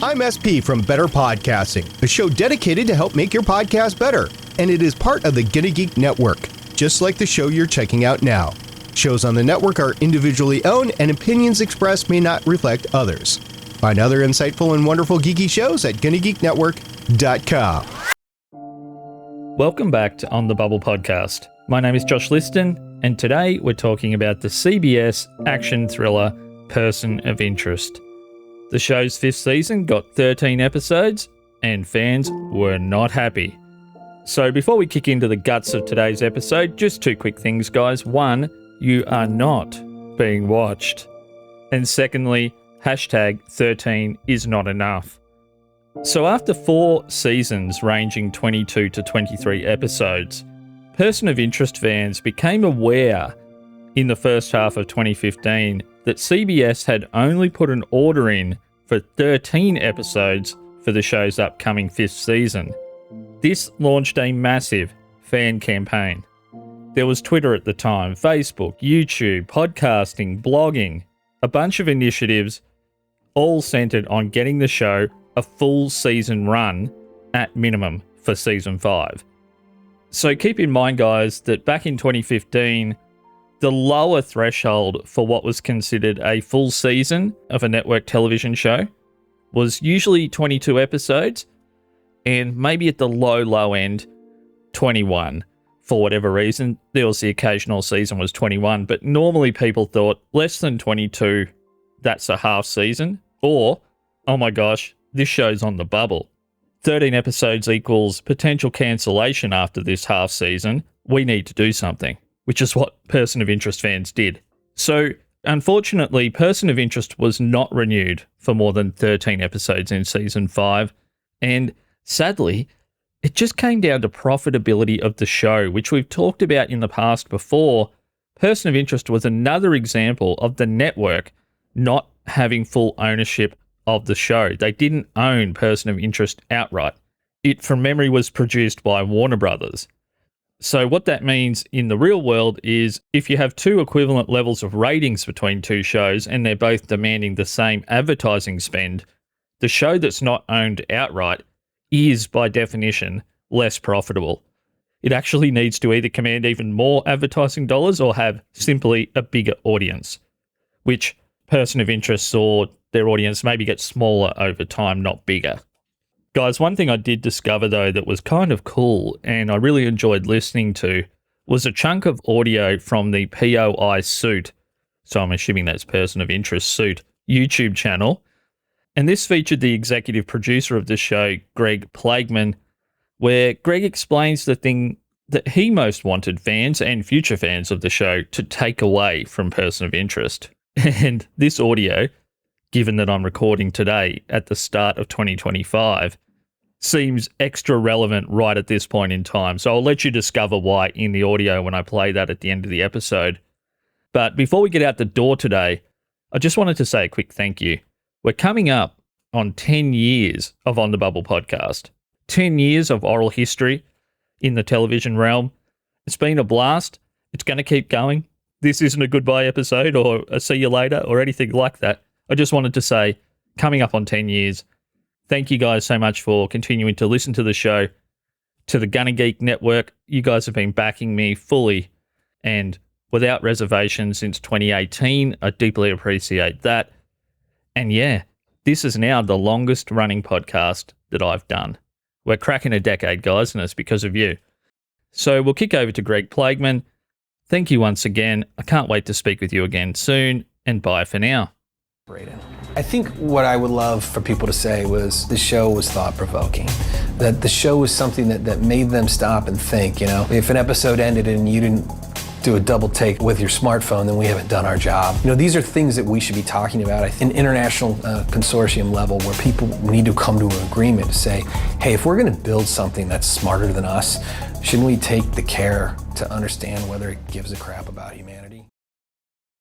I'm SP from Better Podcasting, a show dedicated to help make your podcast better. And it is part of the Gonna Geek Network, just like the show you're checking out now. Shows on the network are individually owned and opinions expressed may not reflect others. Find other insightful and wonderful geeky shows at GonnaGeekNetwork.com. Welcome back to On the Bubble podcast. My name is Josh Liston, and today we're talking about the CBS action thriller Person of Interest. The show's 5th season got 13 episodes, and fans were not happy. So before we kick into the guts of today's episode, just 2 quick things, guys. 1, you are not being watched. And secondly, hashtag 13 is not enough. So after 4 seasons ranging 22 to 23 episodes, Person of Interest fans became aware in the first half of 2015 that CBS had only put an order in for 13 episodes for the show's upcoming 5th season. This launched a massive fan campaign. There was Twitter at the time, Facebook, YouTube, podcasting, blogging, a bunch of initiatives all centered on getting the show a full season run at minimum for season 5. So keep in mind, guys, that back in 2015, the lower threshold for what was considered a full season of a network television show was usually 22 episodes, and maybe at the low end, 21. For whatever reason, there was the occasional season was 21, but normally people thought less than 22, that's a half season, or, oh my gosh, this show's on the bubble. 13 episodes equals potential cancellation after this half season. We need to do something, which is what Person of Interest fans did. So, unfortunately, Person of Interest was not renewed for more than 13 episodes in season 5, and sadly, it just came down to profitability of the show, which we've talked about in the past before. Person of Interest was another example of the network not having full ownership of the show. They didn't own Person of Interest outright. It, from memory, was produced by Warner Brothers. So what that means in the real world is if you have 2 equivalent levels of ratings between 2 shows and they're both demanding the same advertising spend, the show that's not owned outright is, by definition, less profitable. It actually needs to either command even more advertising dollars or have simply a bigger audience, which Person of Interest saw their audience maybe get smaller over time, not bigger. Guys, one thing I did discover, though, that was kind of cool and I really enjoyed listening to was a chunk of audio from the POISuit, so I'm assuming that's Person of Interest Suit, YouTube channel. And this featured the executive producer of the show, Greg Plageman, where Greg explains the thing that he most wanted fans and future fans of the show to take away from Person of Interest. And this audio, given that I'm recording today at the start of 2025, seems extra relevant right at this point in time. So I'll let you discover why in the audio when I play that at the end of the episode. But before we get out the door today, I just wanted to say a quick thank you. We're coming up on 10 years of On the Bubble podcast. 10 years of oral history in the television realm. It's been a blast. It's going to keep going. This isn't a goodbye episode or a see you later or anything like that. I just wanted to say, coming up on 10 years, thank you guys so much for continuing to listen to the show, to the Gonna Geek Network. You guys have been backing me fully and without reservation since 2018. I deeply appreciate that. And yeah, this is now the longest running podcast that I've done. We're cracking a decade, guys, and it's because of you. So we'll kick over to Greg Plageman. Thank you once again. I can't wait to speak with you again soon, and bye for now. I think what I would love for people to say was the show was thought-provoking, that the show was something that made them stop and think. You know, if an episode ended and you didn't do a double take with your smartphone, then we haven't done our job. You know, these are things that we should be talking about at an international consortium level where people need to come to an agreement to say, hey, if we're going to build something that's smarter than us, shouldn't we take the care to understand whether it gives a crap about humanity?